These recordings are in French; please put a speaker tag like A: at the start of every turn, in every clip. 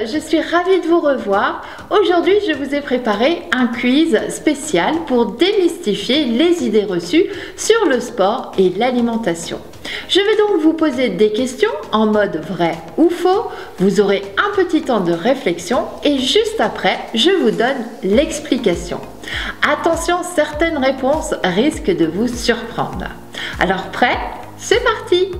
A: je suis ravie de vous revoir. Aujourd'hui, je vous ai préparé un quiz spécial pour démystifier les idées reçues sur le sport et l'alimentation. Je vais donc vous poser des questions en mode vrai ou faux. Vous aurez un petit temps de réflexion et juste après, je vous donne l'explication. Attention, certaines réponses risquent de vous surprendre. Alors prêt? C'est parti!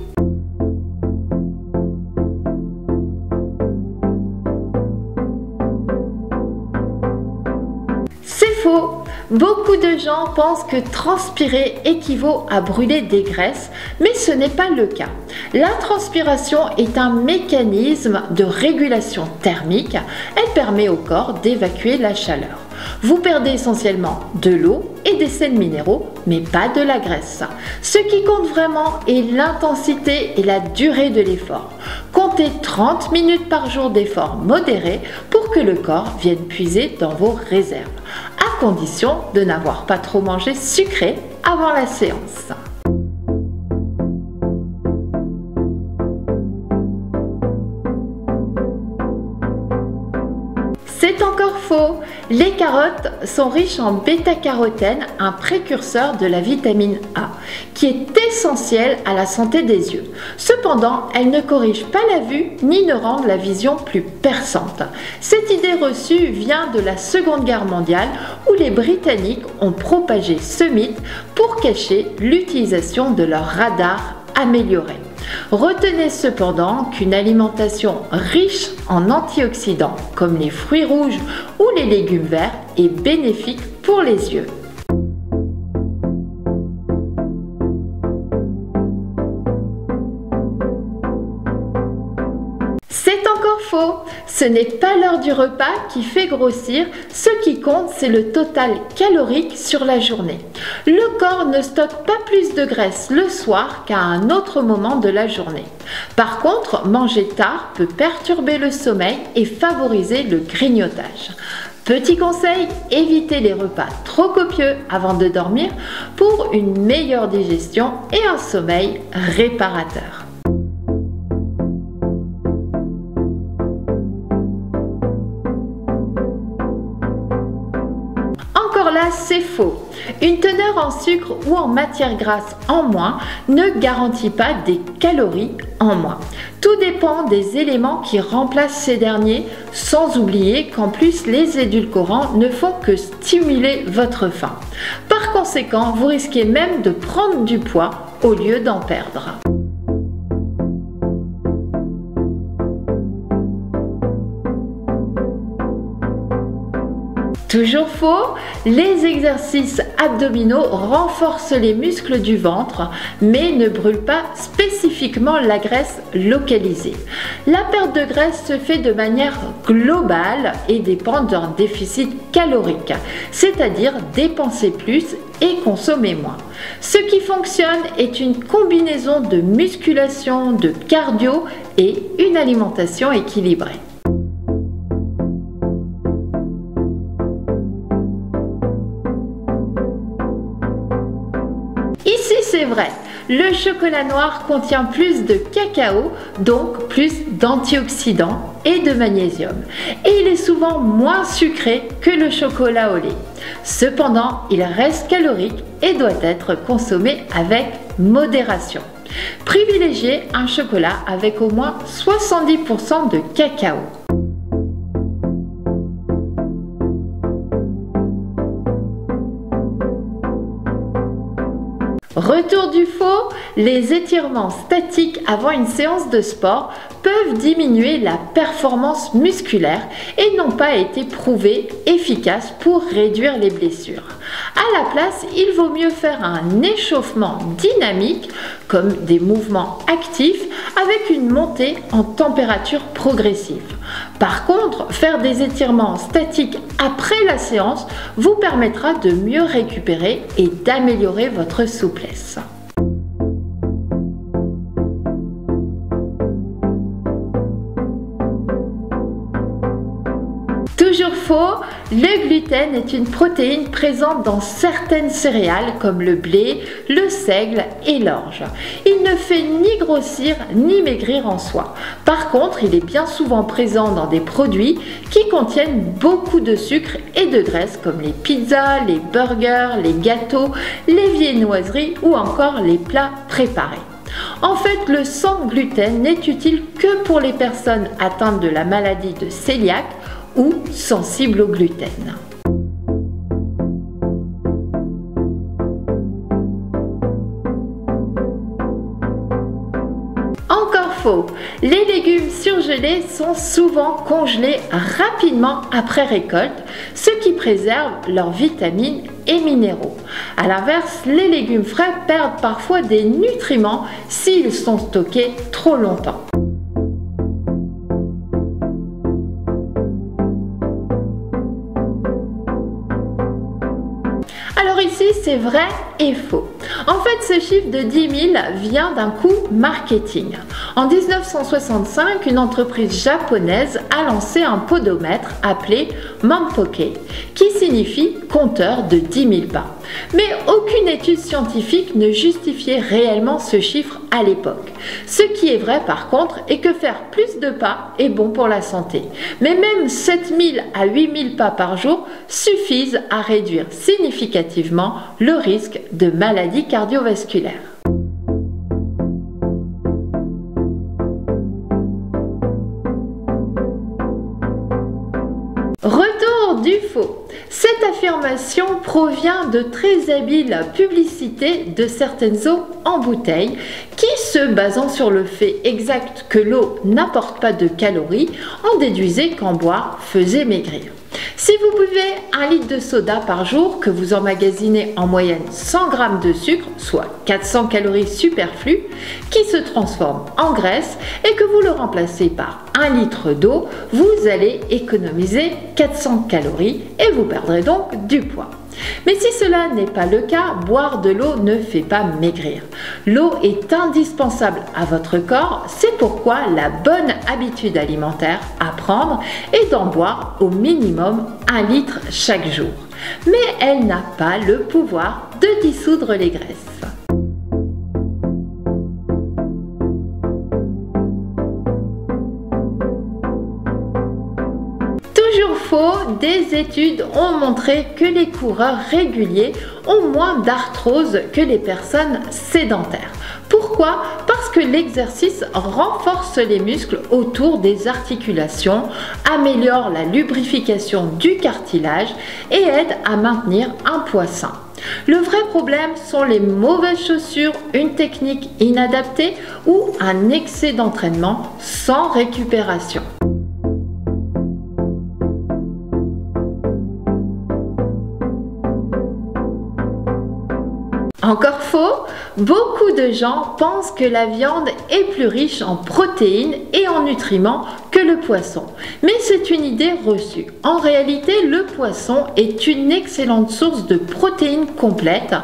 A: C'est faux! Beaucoup de gens pensent que transpirer équivaut à brûler des graisses, mais ce n'est pas le cas. La transpiration est un mécanisme de régulation thermique. Elle permet au corps d'évacuer la chaleur. Vous perdez essentiellement de l'eau et des sels minéraux, mais pas de la graisse. Ce qui compte vraiment est l'intensité et la durée de l'effort. Comptez 30 minutes par jour d'effort modéré pour que le corps vienne puiser dans vos réserves, à condition de n'avoir pas trop mangé sucré avant la séance. C'est encore faux! Les carottes sont riches en bêta-carotène, un précurseur de la vitamine A, qui est essentiel à la santé des yeux. Cependant, elles ne corrigent pas la vue ni ne rendent la vision plus perçante. Cette idée reçue vient de la Seconde Guerre mondiale où les Britanniques ont propagé ce mythe pour cacher l'utilisation de leur radar amélioré. Retenez cependant qu'une alimentation riche en antioxydants comme les fruits rouges ou les légumes verts est bénéfique pour les yeux. C'est encore faux! Ce n'est pas l'heure du repas qui fait grossir, ce qui compte c'est le total calorique sur la journée. Le corps ne stocke pas plus de graisse le soir qu'à un autre moment de la journée. Par contre, manger tard peut perturber le sommeil et favoriser le grignotage. Petit conseil, évitez les repas trop copieux avant de dormir pour une meilleure digestion et un sommeil réparateur. Là, c'est faux. Une teneur en sucre ou en matière grasse en moins ne garantit pas des calories en moins. Tout dépend des éléments qui remplacent ces derniers, sans oublier qu'en plus les édulcorants ne font que stimuler votre faim. Par conséquent, vous risquez même de prendre du poids au lieu d'en perdre. Toujours faux, les exercices abdominaux renforcent les muscles du ventre, mais ne brûlent pas spécifiquement la graisse localisée. La perte de graisse se fait de manière globale et dépend d'un déficit calorique, c'est-à-dire dépenser plus et consommer moins. Ce qui fonctionne est une combinaison de musculation, de cardio et une alimentation équilibrée. Ici, c'est vrai, le chocolat noir contient plus de cacao, donc plus d'antioxydants et de magnésium. Et il est souvent moins sucré que le chocolat au lait. Cependant, il reste calorique et doit être consommé avec modération. Privilégiez un chocolat avec au moins 70% de cacao. Retour du faux, les étirements statiques avant une séance de sport peuvent diminuer la performance musculaire et n'ont pas été prouvés efficaces pour réduire les blessures. À la place, il vaut mieux faire un échauffement dynamique, comme des mouvements actifs avec une montée en température progressive. Par contre, faire des étirements statiques après la séance vous permettra de mieux récupérer et d'améliorer votre souplesse. Toujours faux, Le gluten est une protéine présente dans certaines céréales comme le blé, le seigle et l'orge. Il ne fait ni grossir ni maigrir en soi. Par contre, il est bien souvent présent dans des produits qui contiennent beaucoup de sucre et de graisse comme les pizzas, les burgers, les gâteaux, les viennoiseries ou encore les plats préparés. En fait, le sans gluten n'est utile que pour les personnes atteintes de la maladie de cœliaque ou sensibles au gluten. Encore faux, les légumes surgelés sont souvent congelés rapidement après récolte, ce qui préserve leurs vitamines et minéraux. A l'inverse, les légumes frais perdent parfois des nutriments s'ils sont stockés trop longtemps. Alors ici, c'est vrai et faux. En fait, ce chiffre de 10 000 vient d'un coût marketing. En 1965, une entreprise japonaise a lancé un podomètre appelé Manpoke, qui signifie compteur de 10 000 pas. Mais aucune étude scientifique ne justifiait réellement ce chiffre à l'époque. Ce qui est vrai par contre est que faire plus de pas est bon pour la santé. Mais même 7 000 à 8 000 pas par jour suffisent à réduire significativement le risque de maladies cardiovasculaires. Retour du faux. Cette affirmation provient de très habiles publicités de certaines eaux en bouteille qui, se basant sur le fait exact que l'eau n'apporte pas de calories, en déduisaient qu'en boire faisait maigrir. Si vous buvez 1 litre de soda par jour, que vous emmagasinez en moyenne 100 g de sucre, soit 400 calories superflues, qui se transforment en graisse et que vous le remplacez par 1 litre d'eau, vous allez économiser 400 calories et vous perdrez donc du poids. Mais si cela n'est pas le cas, boire de l'eau ne fait pas maigrir. L'eau est indispensable à votre corps, c'est pourquoi la bonne habitude alimentaire à prendre est d'en boire au minimum 1 litre chaque jour. Mais elle n'a pas le pouvoir de dissoudre les graisses. Faux, des études ont montré que les coureurs réguliers ont moins d'arthrose que les personnes sédentaires. Pourquoi? Parce que l'exercice renforce les muscles autour des articulations, améliore la lubrification du cartilage et aide à maintenir un poids sain. Le vrai problème sont les mauvaises chaussures, une technique inadaptée ou un excès d'entraînement sans récupération. Encore faux, beaucoup de gens pensent que la viande est plus riche en protéines et en nutriments que le poisson. Mais c'est une idée reçue. En réalité, le poisson est une excellente source de protéines complètes,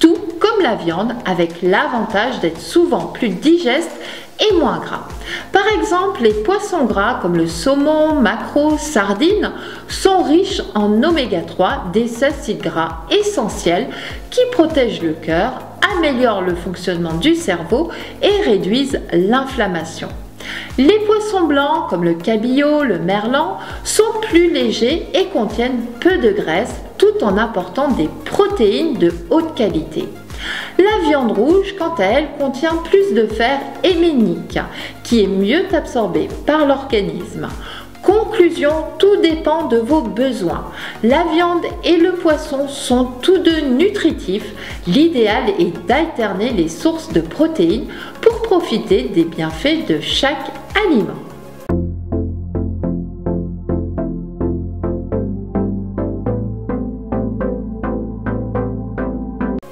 A: tout comme la viande, avec l'avantage d'être souvent plus digeste et moins gras. Par exemple, les poissons gras comme le saumon, maquereau, sardines sont riches en oméga 3, des acides gras essentiels qui protègent le cœur, améliorent le fonctionnement du cerveau et réduisent l'inflammation. Les poissons blancs comme le cabillaud, le merlan sont plus légers et contiennent peu de graisse tout en apportant des protéines de haute qualité. La viande rouge, quant à elle, contient plus de fer héménique, qui est mieux absorbé par l'organisme. Conclusion, tout dépend de vos besoins. La viande et le poisson sont tous deux nutritifs. L'idéal est d'alterner les sources de protéines pour profiter des bienfaits de chaque aliment.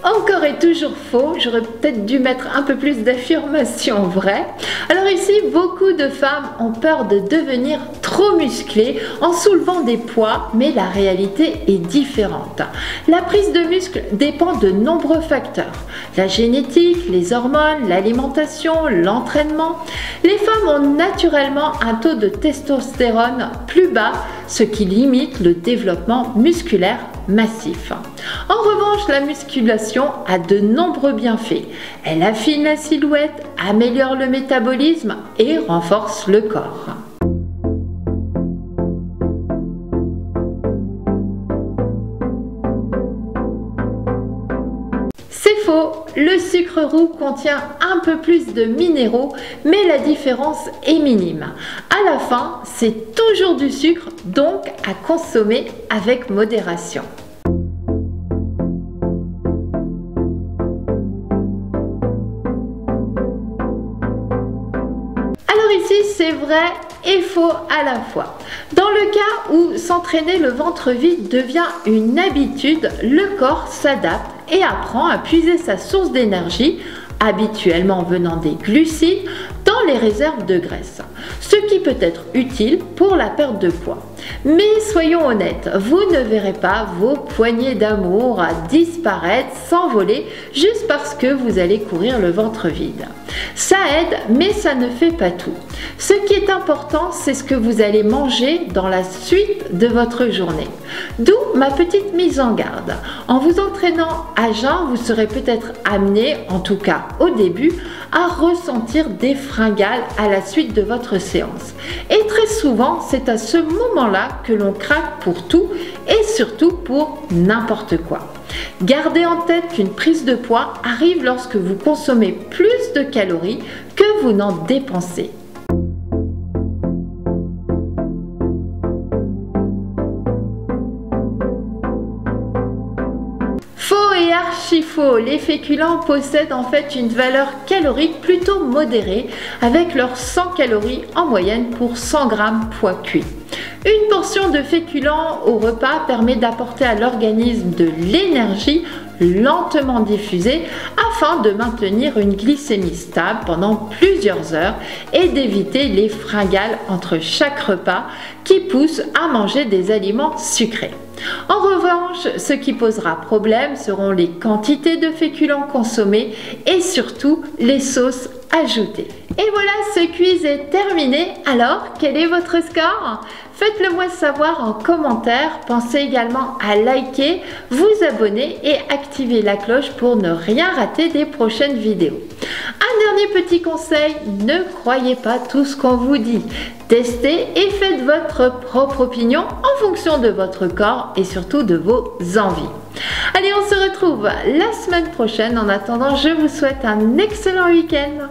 A: Encore et toujours faux, j'aurais peut-être dû mettre un peu plus d'affirmations vraies. Alors ici, beaucoup de femmes ont peur de devenir trop musclées en soulevant des poids, mais la réalité est différente. La prise de muscle dépend de nombreux facteurs. La génétique, les hormones, l'alimentation, l'entraînement. Les femmes ont naturellement un taux de testostérone plus bas ce qui limite le développement musculaire massif. En revanche, la musculation a de nombreux bienfaits. Elle affine la silhouette, améliore le métabolisme et renforce le corps. C'est faux, le sucre roux contient un peu plus de minéraux, mais la différence est minime. À la fin, c'est toujours du sucre, donc à consommer avec modération. Alors ici, c'est vrai et faux à la fois. Dans le cas où s'entraîner le ventre vide devient une habitude, le corps s'adapte et apprend à puiser sa source d'énergie, habituellement venant des glucides, dans les réserves de graisse, ce qui peut être utile pour la perte de poids. Mais soyons honnêtes, vous ne verrez pas vos poignées d'amour disparaître, s'envoler, juste parce que vous allez courir le ventre vide. Ça aide, mais ça ne fait pas tout. Ce qui est important, c'est ce que vous allez manger dans la suite de votre journée. D'où ma petite mise en garde. En vous entraînant à jeun, vous serez peut-être amené, en tout cas au début, à ressentir des fringales à la suite de votre séance. Et très souvent, c'est à ce moment-là que l'on craque pour tout et surtout pour n'importe quoi. Gardez en tête qu'une prise de poids arrive lorsque vous consommez plus de calories que vous n'en dépensez. Faux et archi faux, les féculents possèdent en fait une valeur calorique plutôt modérée avec leurs 100 calories en moyenne pour 100 g poids cuit. Une portion de féculents au repas permet d'apporter à l'organisme de l'énergie lentement diffusée afin de maintenir une glycémie stable pendant plusieurs heures et d'éviter les fringales entre chaque repas qui poussent à manger des aliments sucrés. En revanche, ce qui posera problème seront les quantités de féculents consommés et surtout les sauces ajoutées. Et voilà, ce quiz est terminé. Alors, quel est votre score? Faites-le moi savoir en commentaire. Pensez également à liker, vous abonner et activer la cloche pour ne rien rater des prochaines vidéos. Un dernier petit conseil, ne croyez pas tout ce qu'on vous dit. Testez et faites votre propre opinion en fonction de votre corps et surtout de vos envies. Allez, on se retrouve la semaine prochaine. En attendant, je vous souhaite un excellent week-end.